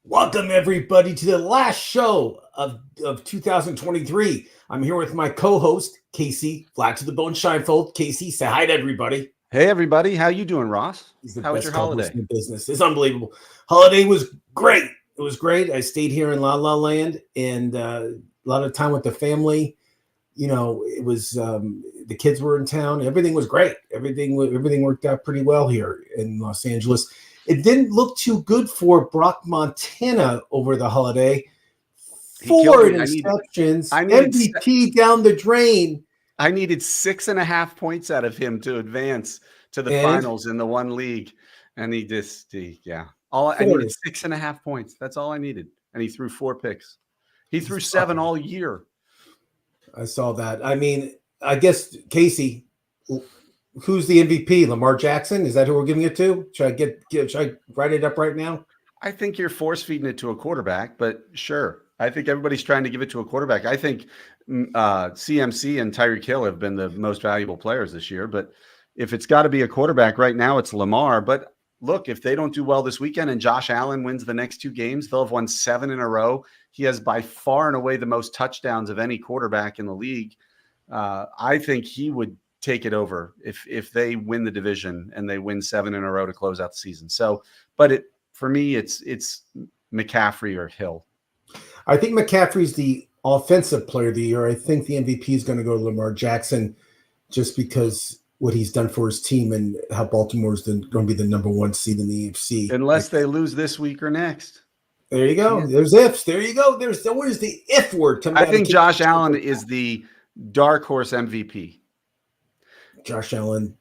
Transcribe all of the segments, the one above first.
Welcome, everybody, to the last show of 2023. I'm here with my co-host, Kasey, Flat to the Bone Shinefold. Kasey, say hi to everybody. Hey, everybody. How you doing, Ross? He's the How was best your co-host holiday? in the business. It's unbelievable. Holiday was great. It was great. I stayed here in La La Land and a lot of time with the family. You know, it was the kids were in town. Everything was great. Everything worked out pretty well here in Los Angeles. It didn't look too good for Brock Montana over the holiday. He killed Four me. interceptions, I needed, MVP down the drain, I needed 6.5 points out of him to advance to the and finals in the one league, and yeah. I four needed interceptions. 6.5 points. That's all I needed, and he threw 4 picks. He threw 7 all year. I saw that. I mean, I guess Kasey, who's the MVP? Lamar Jackson? Is that who we're giving it to? Should I write it up right now? I think you're force feeding it to a quarterback, but sure. I think everybody's trying to give it to a quarterback. I think CMC and Tyreek Hill have been the most valuable players this year. But if it's got to be a quarterback right now, it's Lamar. But look, if they don't do well this weekend and Josh Allen wins the next 2 games, they'll have won 7 in a row. He has by far and away the most touchdowns of any quarterback in the league. I think he would take it over if they win the division and they win 7 in a row to close out the season. So, but for me, it's McCaffrey or Hill. I think McCaffrey's the offensive player of the year. I think the MVP is going to go to Lamar Jackson just because what he's done for his team and how Baltimore's going to be the number 1 seed in the AFC. Unless they lose this week or next. There you go. There's ifs. There you go. There's always the if word. I think Josh Allen is the dark horse MVP. Josh Allen,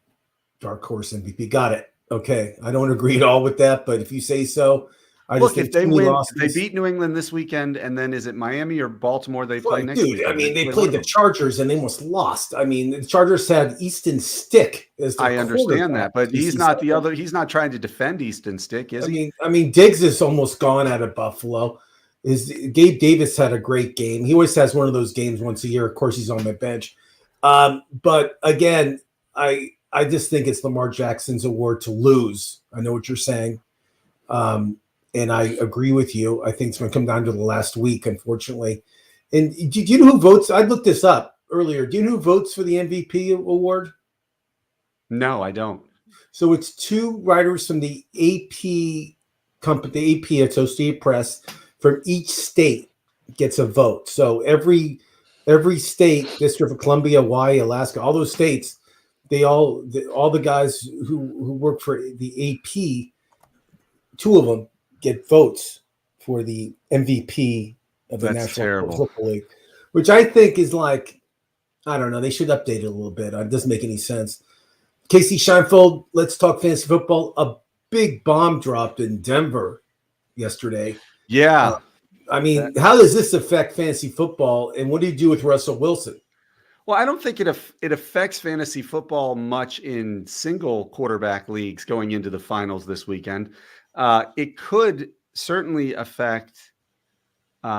dark horse MVP. Got it. Okay. I don't agree at all with that, but if you say so, I Look, just if they win, they beat New England this weekend, and then is it Miami or Baltimore they play next week? I mean, they played the Chargers and they almost lost. I mean, the Chargers had Easton Stick as the I understand that, but he's not the other. He's not trying to defend Easton Stick, is he? I mean, Diggs is almost gone out of Buffalo. Gabe Davis had a great game. He always has one of those games once a year. Of course, he's on my bench. But again, I just think it's Lamar Jackson's award to lose. I know what you're saying. And I agree with you. I think it's going to come down to the last week, unfortunately. And do you know who votes? I looked this up earlier. Do you know who votes for the MVP award? No, I don't. So it's 2 writers from the AP company, the AP Associated Press, from each state gets a vote. So every state, District of Columbia, Hawaii, Alaska, all those states, all the guys who work for the AP, 2 of them get votes for the MVP of the National Football League, which I think is like, I don't know, they should update it a little bit. It doesn't make any sense. Kasey Shinefold, let's talk fantasy football. A big bomb dropped in Denver yesterday. Yeah. I mean, how does this affect fantasy football, and what do you do with Russell Wilson? Well, I don't think it affects fantasy football much in single quarterback leagues going into the finals this weekend. It could certainly affect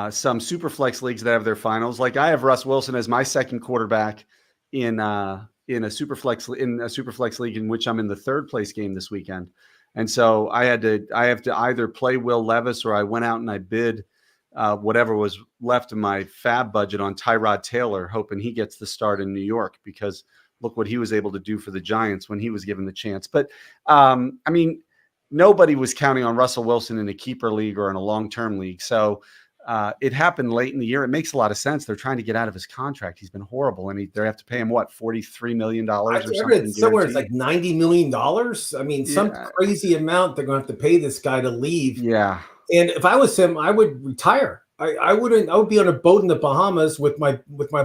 some super flex leagues that have their finals. Like I have Russ Wilson as my second quarterback in a super flex league in which I'm in the 3rd place game this weekend. And so I have to either play Will Levis or I went out and I bid whatever was left of my fab budget on Tyrod Taylor, hoping he gets the start in New York, because look what he was able to do for the Giants when he was given the chance. But I mean, nobody was counting on Russell Wilson in a keeper league or in a long-term league. So it happened late in the year. It makes a lot of sense. They're trying to get out of his contract. He's been horrible. And they have to pay him, what, $43 million or something? Somewhere it's like $90 million. I mean, some crazy amount they're going to have to pay this guy to leave. Yeah. And if I was him, I would retire. I would be on a boat in the Bahamas with my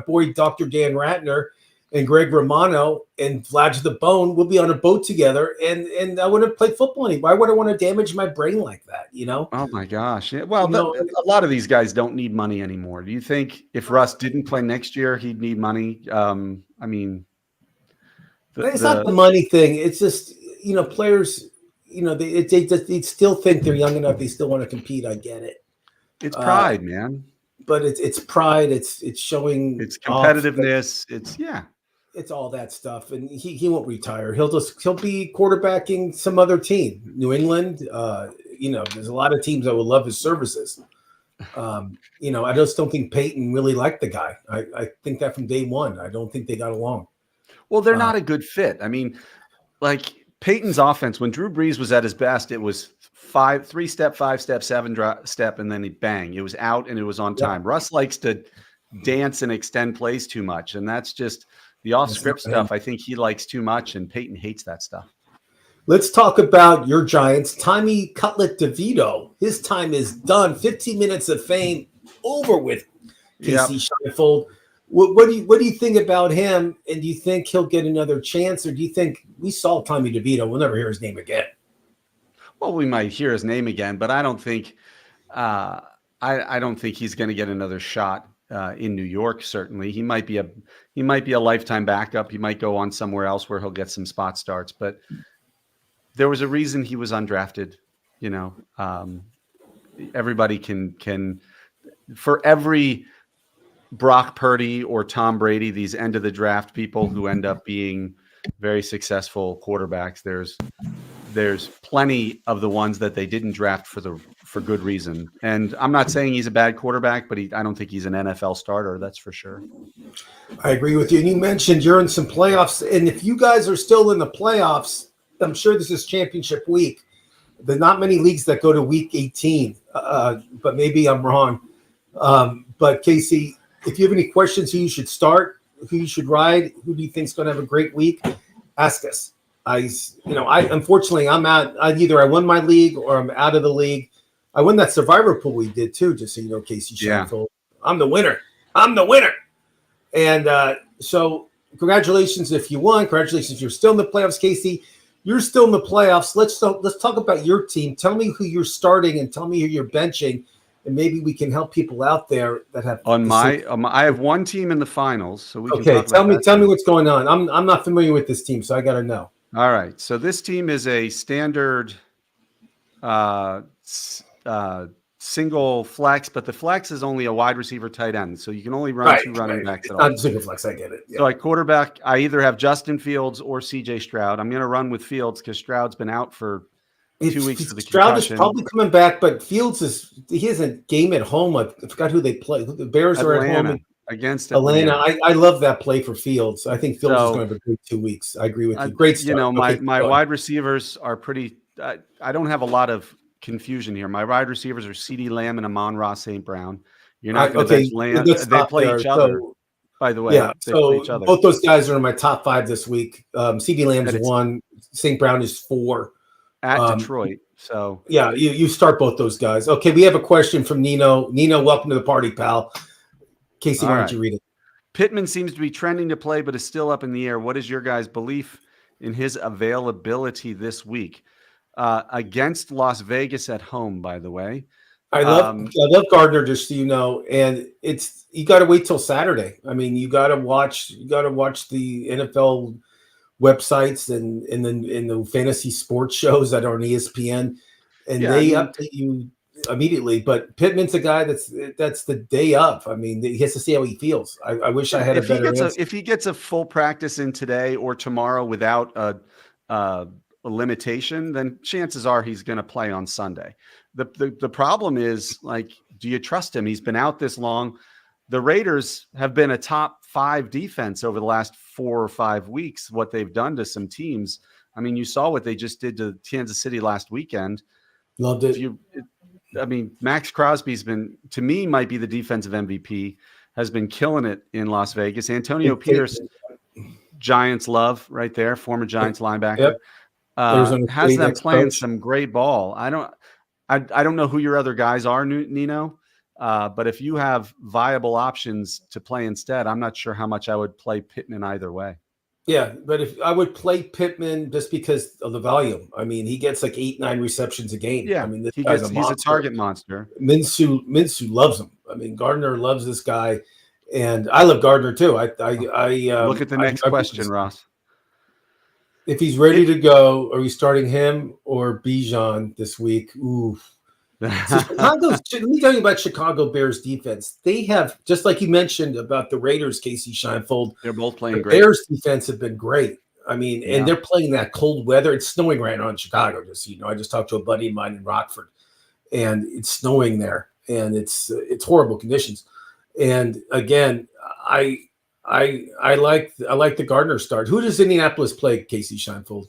boy, Dr. Dan Ratner, and Greg Romano and Vlad to the Bone. We'll be on a boat together, and I wouldn't play football anymore. Why would I want to damage my brain like that? You know? Oh my gosh! Yeah. Well, a lot of these guys don't need money anymore. Do you think if Russ didn't play next year, he'd need money? I mean, it's not the money thing. It's just players. They still think they're young enough. They still want to compete. I get it. It's pride, man. But it's pride. It's showing. It's competitiveness. It's all that stuff, and he won't retire. He'll be quarterbacking some other team, New England, there's a lot of teams that would love his services. I just don't think Peyton really liked the guy. I think that from day one. I don't think they got along. Well, they're not a good fit. I mean, like Peyton's offense, when Drew Brees was at his best, it was 3-step, 5-step, 7-step, and then he bang. It was out and it was on time. Yeah. Russ likes to dance and extend plays too much, and that's just the off-script stuff. I think he likes too much, and Peyton hates that stuff. Let's talk about your Giants. Tommy Cutlet DeVito. His time is done. 15 minutes of fame over with. Kasey Scheinfold. What do you think about him? And do you think he'll get another chance, or do you think we saw Tommy DeVito? We'll never hear his name again. Well, we might hear his name again, but I don't think I don't think he's going to get another shot in New York. Certainly, he might be a lifetime backup. He might go on somewhere else where he'll get some spot starts, but. There was a reason he was undrafted, everybody can for every Brock Purdy or Tom Brady, these end of the draft people who end up being very successful quarterbacks. There's plenty of the ones that they didn't draft for good reason. And I'm not saying he's a bad quarterback, but I don't think he's an NFL starter. That's for sure. I agree with you. And you mentioned you're in some playoffs, and if you guys are still in the playoffs, I'm sure this is championship week. There are not many leagues that go to week 18, but maybe I'm wrong. But Kasey, if you have any questions, who you should start, who you should ride, who do you think is going to have a great week, ask us. Unfortunately, I'm out. Either I won my league or I'm out of the league. I won that survivor pool we did too, just so you know, Kasey Scheinfold. I'm the winner. And so congratulations if you won. Congratulations if you're still in the playoffs, Kasey. You're still in the playoffs. Let's talk about your team. Tell me who you're starting and tell me who you're benching, and maybe we can help people out there that have. I have one team in the finals, so we can. Okay, tell me what's going on. I'm not familiar with this team, so I got to know. All right, so this team is a standard single flex, but the flex is only a wide receiver, tight end, so you can only run two running backs. It's not single flex. I get it. Yeah. So at quarterback, I either have Justin Fields or CJ Stroud. I'm going to run with Fields because Stroud's been out for 2 weeks for the Stroud concussion. Is probably coming back, but Fields he has a game at home. I forgot who they play. The Bears are at home against Atlanta. I love that play for Fields. I think Fields is going to have a great 2 weeks. I agree with you. Great start. My wide receivers are pretty. I don't have a lot of confusion here. My wide receivers are CeeDee Lamb and Amon-Ra St. Brown. You're not going to bench Lamb. They play each other. By the way, yeah. So both those guys are in my top 5 this week. CeeDee Lamb's 1. St. Brown is 4. At Detroit. So yeah, you start both those guys. Okay, we have a question from Nino. Nino, welcome to the party, pal. Kasey, why don't you read it? Pittman seems to be trending to play, but is still up in the air. What is your guys' belief in his availability this week? Against Las Vegas at home, by the way. I love Gardner, just so you know, and you got to wait till Saturday. I mean, you got to watch the NFL websites and the fantasy sports shows that are on ESPN, and they update you immediately. But Pittman's a guy that's the day of. I mean, he has to see how he feels. I wish I had a better answer. If he gets a full practice in today or tomorrow without a limitation, then chances are he's going to play on Sunday. The problem is, like, do you trust him? He's been out this long. The Raiders have been a top 5 defense over the last 4 or 5 weeks. What they've done to some teams. I mean, you saw what they just did to Kansas City last weekend. Loved it. Max Crosby's been, to me, might be the defensive MVP, has been killing it in Las Vegas. Antonio Pierce, Giants love right there, former Giants linebacker. Yep. Has them playing some great ball. I don't know who your other guys are, Nino, but if you have viable options to play instead, I'm not sure how much I would play Pittman either way. Yeah, but if I would play Pittman just because of the volume. I mean, he gets like 8-9 receptions a game. Yeah, I mean, he's a target monster. Minshew loves him. I mean, Gardner loves this guy, and I love Gardner too. Look at the next question, Ross. If he's ready to go, are we starting him or Bijan this week? Ooh. So let me tell you about Chicago Bears defense. They have, just like you mentioned about the Raiders, Kasey Scheinfold. They're both playing the great. Bears defense have been great. I mean, and they're playing that cold weather. It's snowing right now in Chicago. Just, I just talked to a buddy of mine in Rockford. and it's snowing there, and it's horrible conditions. And again, I like the Gardner start. Who does Indianapolis play, Kasey Scheinfeld?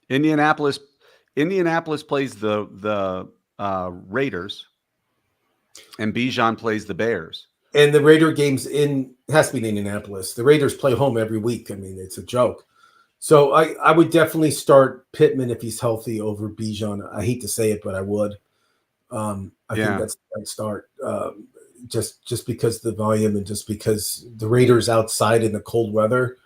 Indianapolis plays the Raiders, and Bijan plays the Bears. And the Raider games has to be in Indianapolis. The Raiders play home every week. I mean, it's a joke. So I would definitely start Pittman if he's healthy over Bijan. I hate to say it, but I would. I think that's the right start. Just because the volume and just because the Raiders outside in the cold weather.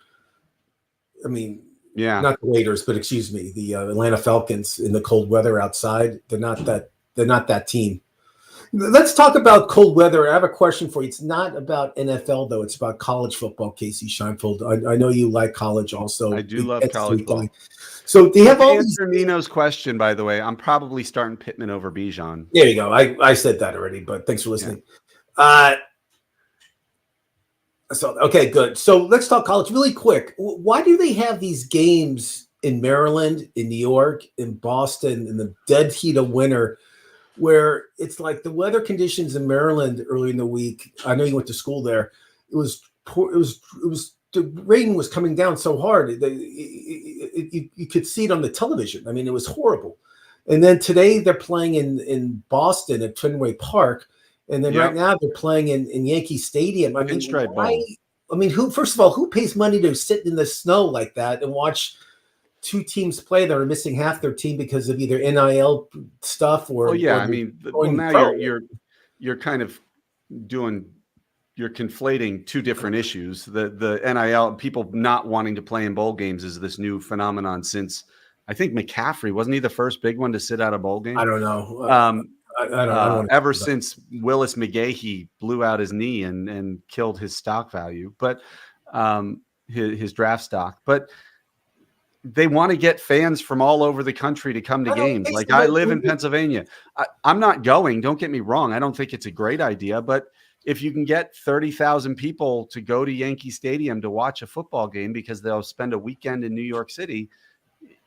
I mean, not the Raiders, but excuse me, the Atlanta Falcons in the cold weather outside. They're not that team. Let's talk about cold weather. I have a question for you. It's not about NFL, though. It's about college football, Kasey Scheinfeld. I know you like college also. I do love college football. So do you have all answer Nino's question, by the way, I'm probably starting Pittman over Bijan. There you go. I said that already, but thanks for listening. So okay, good. So let's talk college really quick. Why do they have these games in Maryland, in New York, in Boston, in the dead heat of winter, where it's like the weather conditions in Maryland early in the week? I know you went to school there. It was poor. It was the rain was coming down so hard. You could see it on the television. I mean, it was horrible. And then today they're playing in Boston at Fenway Park. And then right now they're playing in Yankee Stadium. I mean, first of all, who pays money to sit in the snow like that and watch two teams play that are missing half their team because of either NIL stuff or? Now you're kind of you're conflating two different issues. The NIL, people not wanting to play in bowl games, is this new phenomenon since I think McCaffrey, wasn't he the first big one to sit out a bowl game? I don't know. I don't ever since Willis McGahee blew out his knee and killed his stock value, but his draft stock. But they want to get fans from all over the country to come to games. Like, I live in Pennsylvania. I'm not going. Don't get me wrong. I don't think it's a great idea, but if you can get 30,000 people to go to Yankee Stadium to watch a football game because they'll spend a weekend in New York City,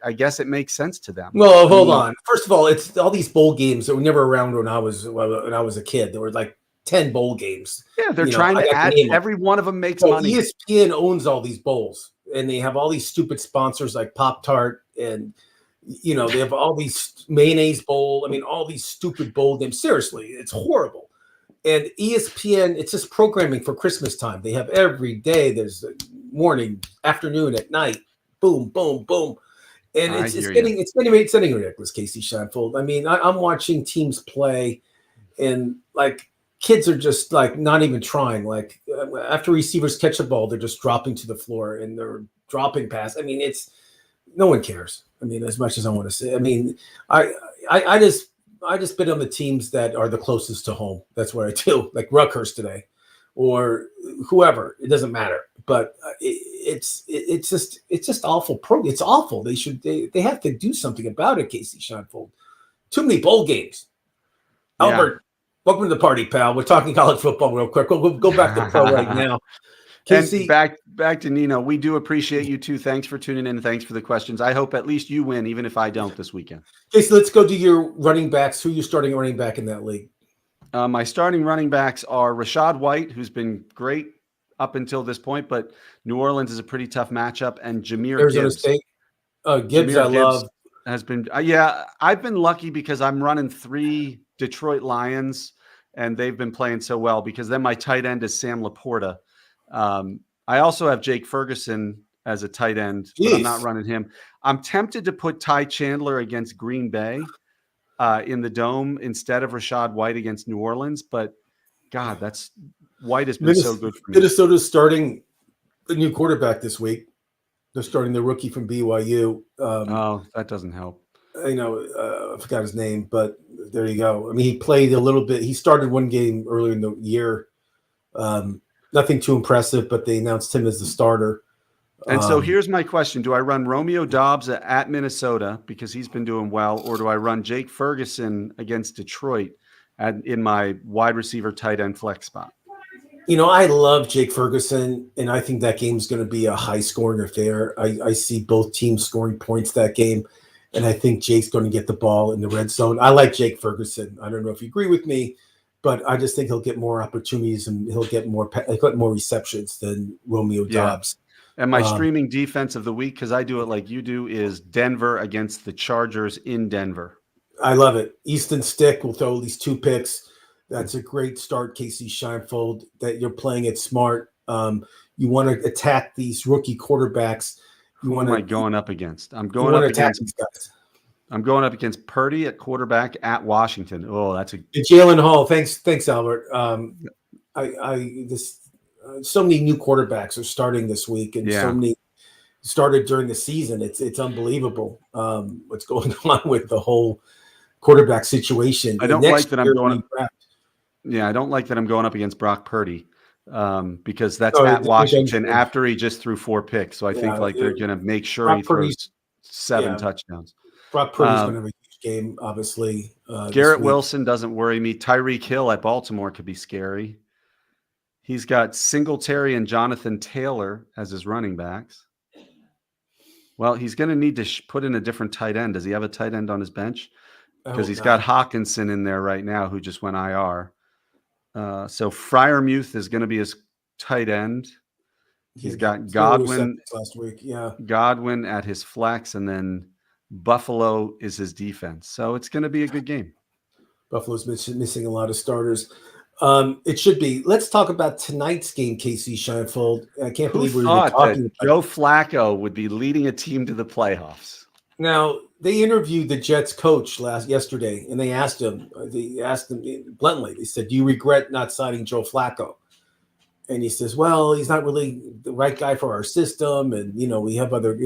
I guess it makes sense to them. Well, hold on. First of all, it's all these bowl games that were never around when I was a kid. There were like 10 bowl games. Yeah, they're trying to add. Every one of them makes money. ESPN owns all these bowls, and they have all these stupid sponsors like Pop-Tart, and they have all these mayonnaise bowl. I mean, all these stupid bowl games. Seriously, it's horrible. And ESPN, it's just programming for Christmas time. They have every day. There's morning, afternoon, at night. Boom, boom, boom. And it's getting ridiculous, Kasey Scheinfeld. I mean, I'm watching teams play, and like kids are just like not even trying. Like after receivers catch the ball, they're just dropping to the floor and they're dropping past. I mean, no one cares. I mean, as much as I want to say. I mean, I just bet on the teams that are the closest to home. That's what I do. Like Rutgers today, or whoever. It doesn't matter. But it's just awful. It's awful. They have to do something about it, Kasey Scheinfeld. Too many bowl games. Albert, welcome to the party, pal. We're talking college football real quick. We'll go back to pro right now. Kasey, back to Nino. We do appreciate you too. Thanks for tuning in. Thanks for the questions. I hope at least you win, even if I don't this weekend. Okay, so let's go to your running backs. Who are you starting running back in that league? My starting running backs are Rachaad White, who's been great up until this point, but New Orleans is a pretty tough matchup, and Arizona Gibbs. State. Gibbs, I love. Has been I've been lucky because I'm running 3 Detroit Lions, and they've been playing so well because then my tight end is Sam Laporta. I also have Jake Ferguson as a tight end, but I'm not running him. I'm tempted to put Ty Chandler against Green Bay in the Dome instead of Rachaad White against New Orleans, but God, White has been so good for me. Minnesota's starting the new quarterback this week. They're starting the rookie from BYU. That doesn't help. I forgot his name, but there you go. I mean, he played a little bit. He started one game earlier in the year. Nothing too impressive, but they announced him as the starter. And so here's my question. Do I run Romeo Doubs at Minnesota because he's been doing well, or do I run Jake Ferguson against Detroit in my wide receiver tight end flex spot? I love Jake Ferguson, and I think that game's going to be a high-scoring affair. I see both teams scoring points that game. And I think Jake's going to get the ball in the red zone. I like Jake Ferguson. I don't know if you agree with me, but I just think he'll get more opportunities and he'll get more receptions than Romeo Dobbs. And my streaming defense of the week, because I do it like you do, is Denver against the Chargers in Denver. I love it. Easton Stick will throw at least 2 picks. That's a great start, Kasey Scheinfeld, that you're playing it smart. You want to attack these rookie quarterbacks. Who am I going up against? I'm going up against these guys. I'm going up against Purdy at quarterback at Washington. Oh, that's Jalen Hall. Thanks, Albert. So many new quarterbacks are starting this week, and so many started during the season. It's unbelievable what's going on with the whole quarterback situation. I don't like that I'm going. Yeah, I don't like that I'm going up against Brock Purdy. Because that's at Washington after he just threw 4 picks. So I think they're going to make sure Brock he throws 7 touchdowns. Brock Purdy's going to have a huge game, obviously. Garrett Wilson doesn't worry me. Tyreek Hill at Baltimore could be scary. He's got Singletary and Jonathan Taylor as his running backs. Well, he's going to need to put in a different tight end. Does he have a tight end on his bench? Because he's got Hawkinson in there right now, who just went IR. So Freiermuth is going to be his tight end. He's got Godwin last week. Godwin at his flex, and then Buffalo is his defense. So it's going to be a good game. Buffalo's missing a lot of starters. It should be. Let's talk about tonight's game, Kasey Scheinfeld. I can't believe we were talking about Joe Flacco would be leading a team to the playoffs. Now, they interviewed the Jets coach yesterday, and they asked him bluntly. They said, "Do you regret not signing Joe Flacco?" And he says, "Well, he's not really the right guy for our system, and we have other.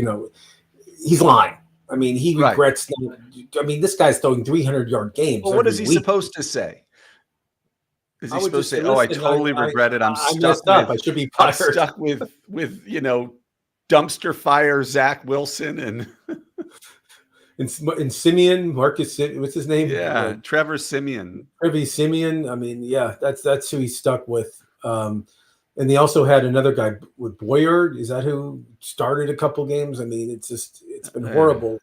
He's lying. I mean, he regrets. Right. I mean, this guy's throwing 300-yard games. Well, what is he supposed to say? Is he supposed to say, "Oh, I totally regret it. I'm stuck. I should be fired. I'm stuck with dumpster fire Zach Wilson and." And Simeon, Marcus, what's his name? Yeah, Trevor Simeon. Trevor Simeon. I mean, that's who he's stuck with. And they also had another guy with Boyer. Is that who started a couple games? I mean, it's been horrible.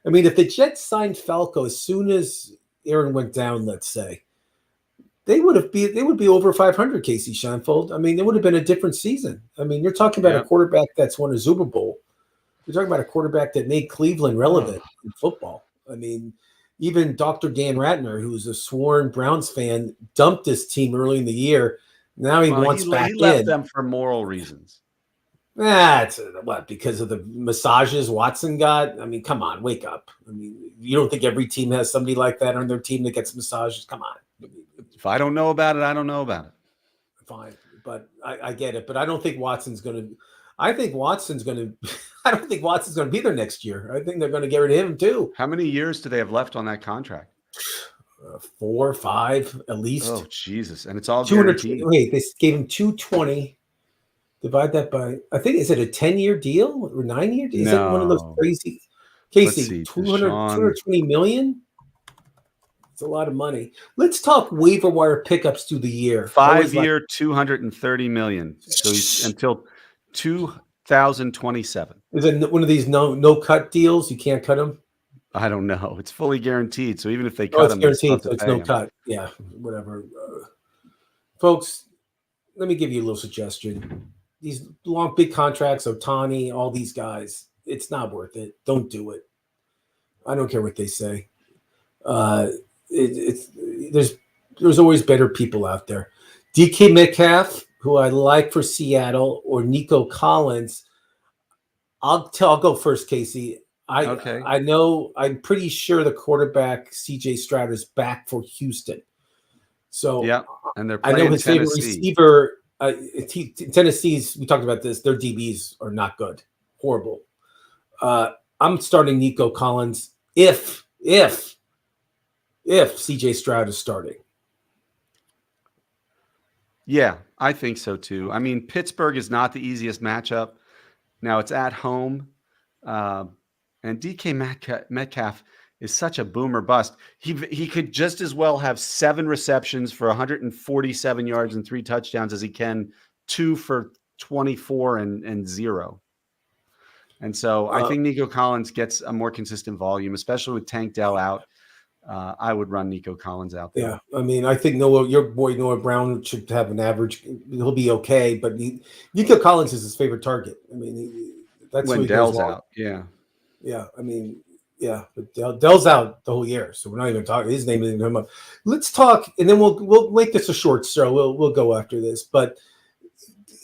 I mean, if the Jets signed Falco as soon as Aaron went down, let's say, they would be over 500. Kasey Scheinfeld. I mean, it would have been a different season. I mean, you're talking about a quarterback that's won a Super Bowl. You're talking about a quarterback that made Cleveland relevant in football. I mean, even Dr. Dan Ratner, who's a sworn Browns fan, dumped his team early in the year. Now he wants back in. He left them for moral reasons. It's what, because of the massages Watson got? I mean, come on, wake up. I mean, you don't think every team has somebody like that on their team that gets massages? Come on. If I don't know about it, I don't know about it. Fine, but I get it. But I don't think Watson's going to. I don't think Watson's going to be there next year. I think they're going to get rid of him too. How many years do they have left on that contract? 4 or 5 at least. Oh, Jesus. And it's all 200. Wait, they gave him 220. Divide that by, I think, is it a 10-year deal or 9-year deal? Is that one of those crazy? Kasey, 220 million? It's a lot of money. Let's talk waiver wire pickups through the year. 5-year, $230 million. So he's until 2027. Is it one of these no cut deals? You can't cut them? I don't know. It's fully guaranteed. So even if they cut them, guaranteed, so it's no cut. Yeah, whatever. Folks, let me give you a little suggestion. These long, big contracts, Ohtani, all these guys, it's not worth it. Don't do it. I don't care what they say. There's always better people out there. DK Metcalf, who I like for Seattle, or Nico Collins. I'll go first, Kasey. I know. I'm pretty sure the quarterback CJ Stroud is back for Houston. So yeah, and they're playing I know his favorite Tennessee. receiver. Tennessee's. We talked about this. Their DBs are not good, horrible. I'm starting Nico Collins if CJ Stroud is starting. Yeah, I think so too. I mean, Pittsburgh is not the easiest matchup. Now it's at home. And DK Metcalf is such a boomer bust. He could just as well have 7 receptions for 147 yards and 3 touchdowns as he can 2 for 24 and 0. And so I think Nico Collins gets a more consistent volume, especially with Tank Dell out. I would run Nico Collins out there. Yeah, I mean, I think your boy Noah Brown should have an average. He'll be okay, but Nico Collins is his favorite target. I mean, that's When who he goes Dell's long. out. Yeah. Yeah, I mean, yeah, but Dell's out the whole year, so we're not even talking. His name isn't come up. Let's talk, and then we'll make this a short show. We'll go after this, but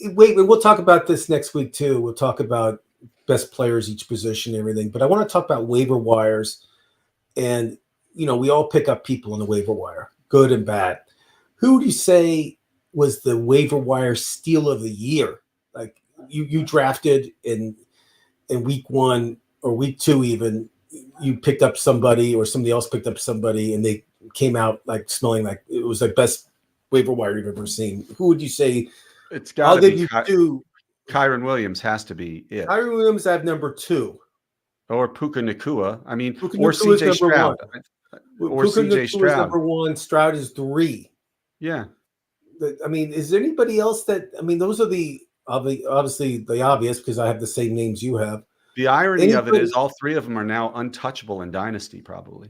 wait, we'll talk about this next week too. We'll talk about best players each position and everything. But I want to talk about waiver wires, and we all pick up people in the waiver wire, good and bad. Who do you say was the waiver wire steal of the year? Like you drafted in week 1 or week 2 even, you picked up somebody or somebody else picked up somebody and they came out like smelling like it was the best waiver wire you've ever seen. Who would you say? It's got to be two. Kyron Williams has to be it. Kyron Williams, I have number 2. Or Puka Nacua. I mean, Puka or Nacua is CJ Stroud. 1. Or Puka CJ Nacua Stroud. is number 1. Stroud is 3. Yeah. I mean, is there anybody else that? I mean, those are obviously the obvious because I have the same names you have. The irony of it is all 3 of them are now untouchable in Dynasty, probably.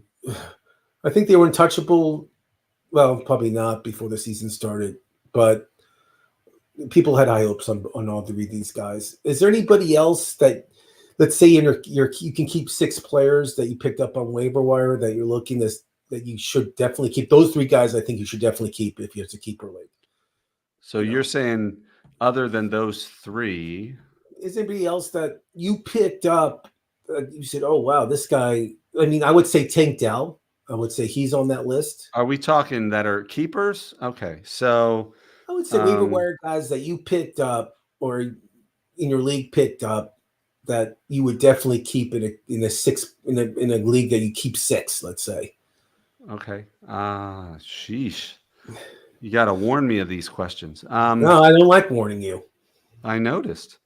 I think they were untouchable. Well, probably not before the season started, but people had high hopes on all 3 of these guys. Is there anybody else that, let's say, you can keep 6 players that you picked up on waiver wire that you're looking at that you should definitely keep? Those 3 guys, I think you should definitely keep if you have to keeper league. So you're saying other than those 3, is anybody else that you picked up? You said, "Oh wow, this guy." I mean, I would say Tank Dell. I would say he's on that list. Are we talking that are keepers? Okay, so I would say waiver wire guys that you picked up or in your league picked up that you would definitely keep in a league that you keep 6. Let's say. Okay. Sheesh. You got to warn me of these questions. No, I don't like warning you. I noticed.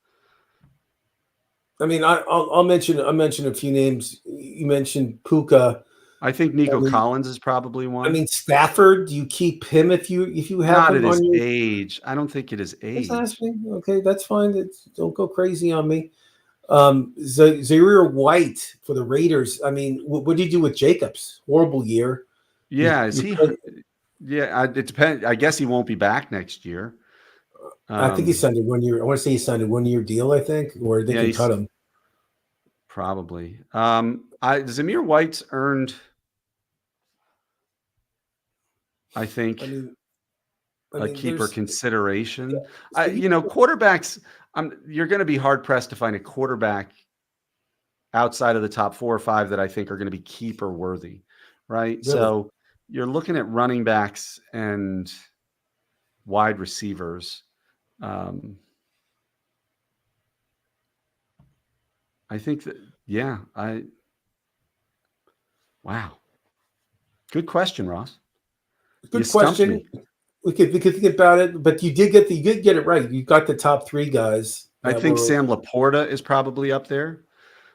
I mean, I'll mention a few names. You mentioned Puka. I think Nico Collins is probably one. I mean, Stafford. Do you keep him if you have not him at his on your age? I don't think it is age. Okay, that's fine. Don't go crazy on me. Zaire White for the Raiders. I mean, what do you do with Jacobs? Horrible year. Yeah, is he? Yeah, it depends. I guess he won't be back next year. I think he signed a 1 year. I want to say he signed a 1 year deal. I think, or they can cut him. Probably. Zamir White's earned, I think, a keeper consideration. Yeah, quarterbacks. You're going to be hard pressed to find a quarterback outside of the top 4 or 5 that I think are going to be keeper worthy, right? Really? So you're looking at running backs and wide receivers. I think that, wow. Good question, Ross. Good question. We could think about it, but you did get it right. You got the top 3 guys. I think Sam Laporta is probably up there.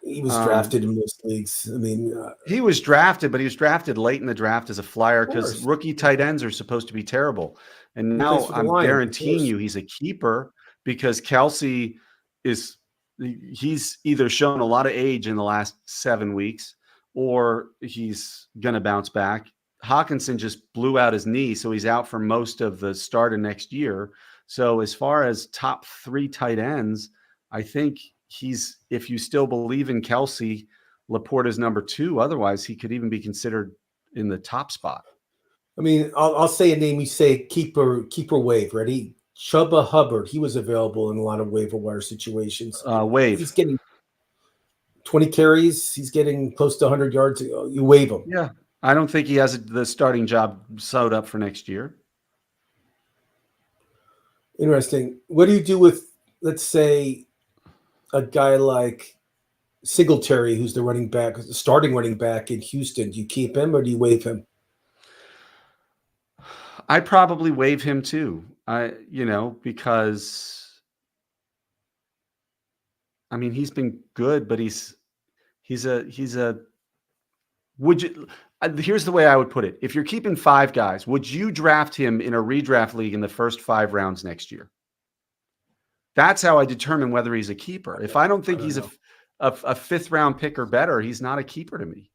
He was drafted in most leagues. I mean, he was drafted, but he was drafted late in the draft as a flyer because rookie tight ends are supposed to be terrible. And now I'm guaranteeing you he's a keeper because Kelce he's either shown a lot of age in the last 7 weeks or he's going to bounce back. Hawkinson just blew out his knee, so he's out for most of the start of next year. So as far as top 3 tight ends, I think if you still believe in Kelce, Laporta's number 2. Otherwise, he could even be considered in the top spot. I mean, I'll say a name. You say keeper wave. Ready? Chuba Hubbard. He was available in a lot of waiver wire situations. Wave. He's getting 20 carries. He's getting close to 100 yards. You waive him. Yeah. I don't think he has the starting job sewed up for next year. Interesting. What do you do with, let's say, a guy like Singletary, who's the starting running back in Houston? Do you keep him or do you waive him? I probably waive him too. Because I mean he's been good, but he's a. Would you? Here's the way I would put it. If you're keeping 5 guys, would you draft him in a redraft league in the first 5 rounds next year? That's how I determine whether he's a keeper. If I don't think he's a fifth round pick or better, he's not a keeper to me.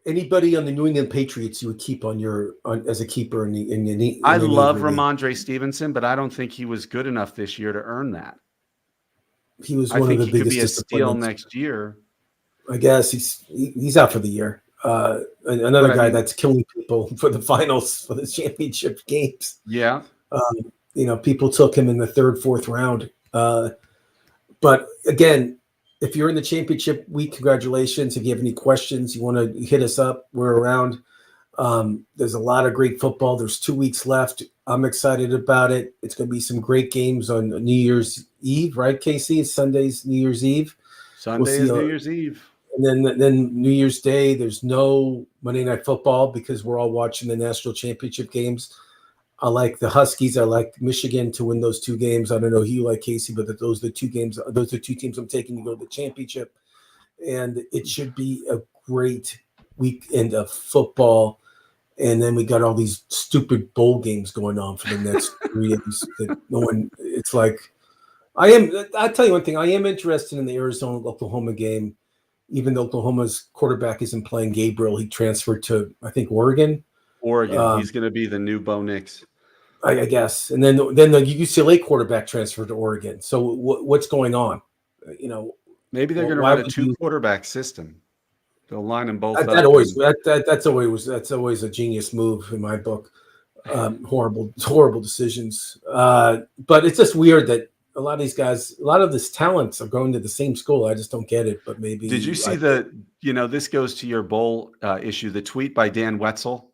Anybody on the New England Patriots you would keep as a keeper I love Ramondre Stevenson, but I don't think he was good enough this year to earn that. He was I one of think the he could biggest be a steal disappointments. next year. I guess he's out for the year. Another But, I guy mean, that's killing people for the finals for the championship games. yeah. People took him in the third, fourth round. But again, if you're in the championship week, congratulations. If you have any questions, you want to hit us up. We're around. There's a lot of great football. There's 2 weeks left. I'm excited about it. It's going to be some great games on New Year's Eve, right, Kasey? Sunday's New Year's Eve. Sunday is New Year's Eve. And then New Year's Day, there's no Monday Night Football because we're all watching the national championship games. I like the Huskies. I like Michigan to win those 2 games. I don't know who you like, Kasey, but those are the 2 games. Those are 2 teams I'm taking to go to the championship. And it should be a great weekend of football. And then we got all these stupid bowl games going on for the next 3 years. It's like, I'll tell you one thing. I am interested in the Arizona-Oklahoma game, even though Oklahoma's quarterback isn't playing Gabriel. He transferred to, I think, Oregon. He's going to be the new Bo Nix. I guess. And then the UCLA quarterback transferred to Oregon. So what's going on? Maybe they're going to run a 2-quarterback system. They'll line them both up. That's always a genius move in my book. Horrible decisions. But it's just weird that a lot of these guys, a lot of these talents are going to the same school. I just don't get it. But maybe. Did you see this goes to your bowl issue, the tweet by Dan Wetzel?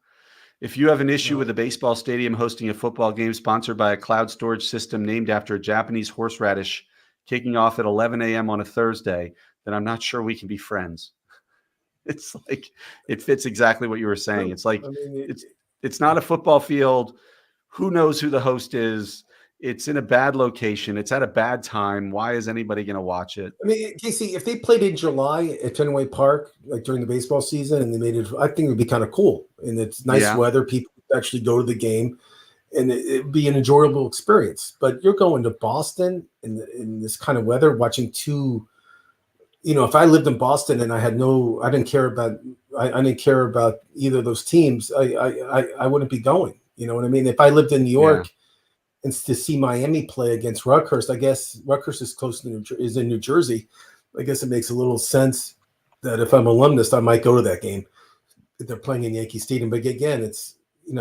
If you have an issue with a baseball stadium hosting a football game sponsored by a cloud storage system named after a Japanese horseradish kicking off at 11 a.m. on a Thursday, then I'm not sure we can be friends. It's like, it fits exactly what you were saying. It's like, it's not a football field. Who knows who the host is? It's in a bad location. It's at a bad time. Why is anybody going to watch it? I mean, Kasey, if they played in July at Fenway Park, like during the baseball season, and they made it, I think it would be kind of cool. And it's nice weather. People actually go to the game, and it'd be an enjoyable experience. But you're going to Boston in this kind of weather, watching 2. If I lived in Boston and I didn't care about either of those teams, I wouldn't be going. You know what I mean? If I lived in New York and to see Miami play against Rutgers, I guess Rutgers is in New Jersey. I guess it makes a little sense that if I'm an alumnus, I might go to that game. They're playing in Yankee Stadium, but again, it's in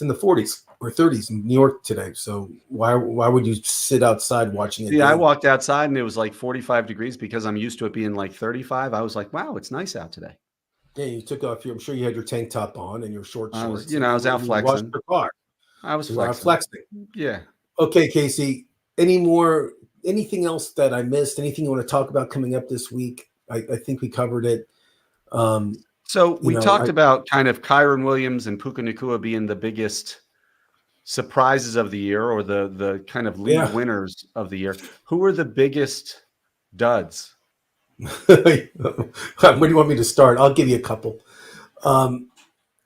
the 40s or 30s in New York today. So why would you sit outside watching it? Yeah, I walked outside and it was like 45 degrees because I'm used to it being like 35. I was like, wow, it's nice out today. Yeah, you took off I'm sure you had your tank top on and your short shorts. I was out flexing. Your car. I was flexing. Yeah. Okay, Kasey. Anything else that I missed? Anything you want to talk about coming up this week? I think we covered it. So we talked about kind of Kyron Williams and Puka Nacua being the biggest surprises of the year, or the kind of league winners of the year. Who are the biggest duds? Where do you want me to start? I'll give you a couple.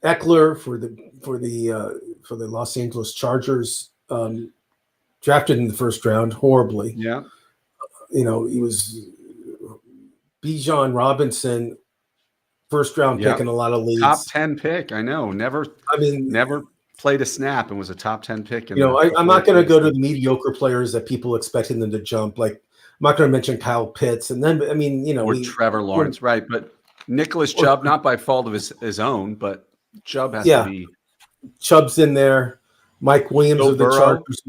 Eckler for the Los Angeles Chargers, drafted in the first round horribly. Yeah. He was Bijan Robinson, first round pick in a lot of leagues. Top 10 pick. I know. Never played a snap and was a top 10 pick. I'm not going to go to the mediocre players that people expected them to jump. Like, I'm not going to mention Kyle Pitts. And then, or Trevor Lawrence, right. But Nicholas Chubb, not by fault of his own, but Chubb has to be. Chubb's in there. Mike Williams of the Chargers.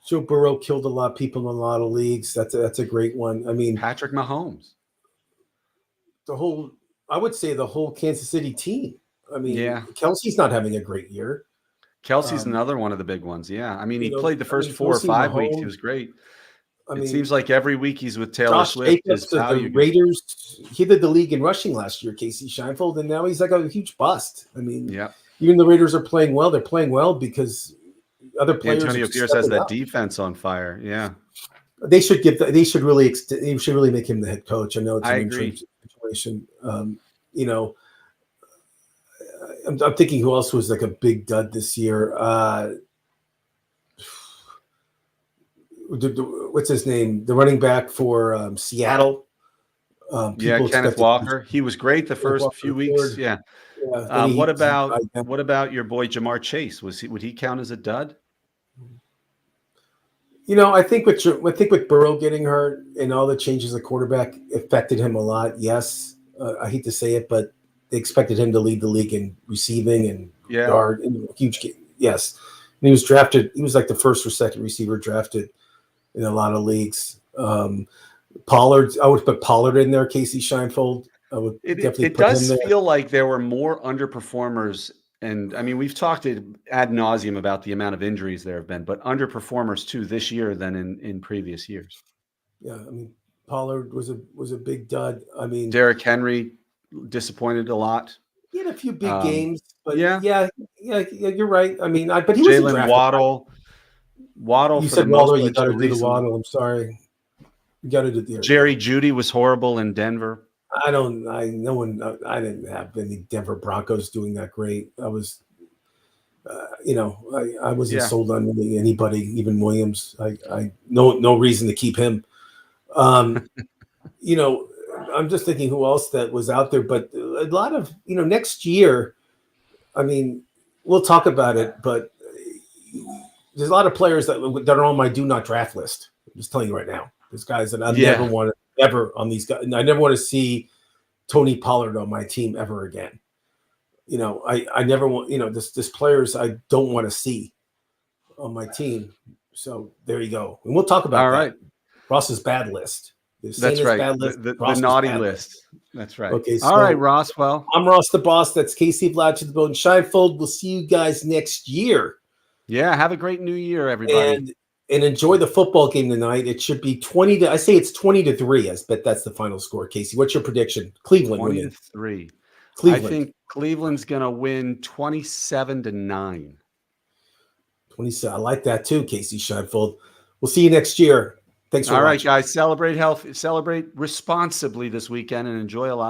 Joe Burrow killed a lot of people in a lot of leagues. That's a great one. I mean, Patrick Mahomes. I would say the whole Kansas City team. I mean, Kelsey's not having a great year. Kelsey's another one of the big ones. Yeah. I mean, he played the first 4 or 5 weeks. He was great. It seems like every week he's with Taylor Swift. The Raiders, he led the league in rushing last year, Casey Scheinfeld, and now he's like a huge bust. I mean, even the Raiders are playing well. They're playing well because other players. Antonio Pierce has that defense on fire. Yeah. They should really make him the head coach. I know it's an interim situation. I'm thinking who else was like a big dud this year. what's his name? The running back for Seattle. Yeah, People Kenneth expected Walker. He was great the first few weeks. third. Yeah. Yeah, then What he about died down. what about your boy Jamar Chase? Would he count as a dud? I think with Burrow getting hurt and all the changes at quarterback affected him a lot. Yes, I hate to say it, but they expected him to lead the league in receiving and Yeah. yard and huge game. Yes, and he was drafted. He was like the first or second receiver drafted in a lot of leagues. Pollard, I would put Pollard in there. Casey Scheinfeld, I would definitely It put him does there. feel like there were more underperformers, and I mean we've talked ad nauseum about the amount of injuries there have been, but underperformers too this year than in previous years. Yeah, I mean Pollard was a big dud. I mean Derrick Henry disappointed a lot. he had a few big games, but Yeah. yeah, you're right. I mean, but he wasn't Jalen drafted. Waddle You for the said most Waddle, you part got to till do the recently. Waddle. I'm sorry, you got to do the Jerry Jeudy was horrible in Denver. I didn't have any Denver Broncos doing that great. I was, I wasn't sold on really anybody, even Williams. I no reason to keep him. I'm just thinking who else that was out there, but a lot of next year. I mean, we'll talk about it, but there's a lot of players that are on my do not draft list. I'm just telling you right now. There's guys that I never want to ever on these guys. I never want to see Tony Pollard on my team ever again. I never want, this players I don't want to see on my team. So there you go. And we'll talk about that. Right. Ross's bad list. That's right. Bad list, the naughty list. That's right. Okay. All right, Ross. Well, I'm Ross the Boss. That's Casey Vlad to the Bone Scheinfeld. We'll see you guys next year. Yeah. Have a great new year, everybody. And enjoy the football game tonight. It should be 20 I say it's 20-3. I bet that's the final score. Casey, what's your prediction? Cleveland 20-3. Cleveland. I think Cleveland's going to win 27-9. 27. I like that too, Casey Scheinfeld. We'll see you next year. Thanks for watching. All right, guys. Celebrate health. Celebrate responsibly this weekend and enjoy a lot.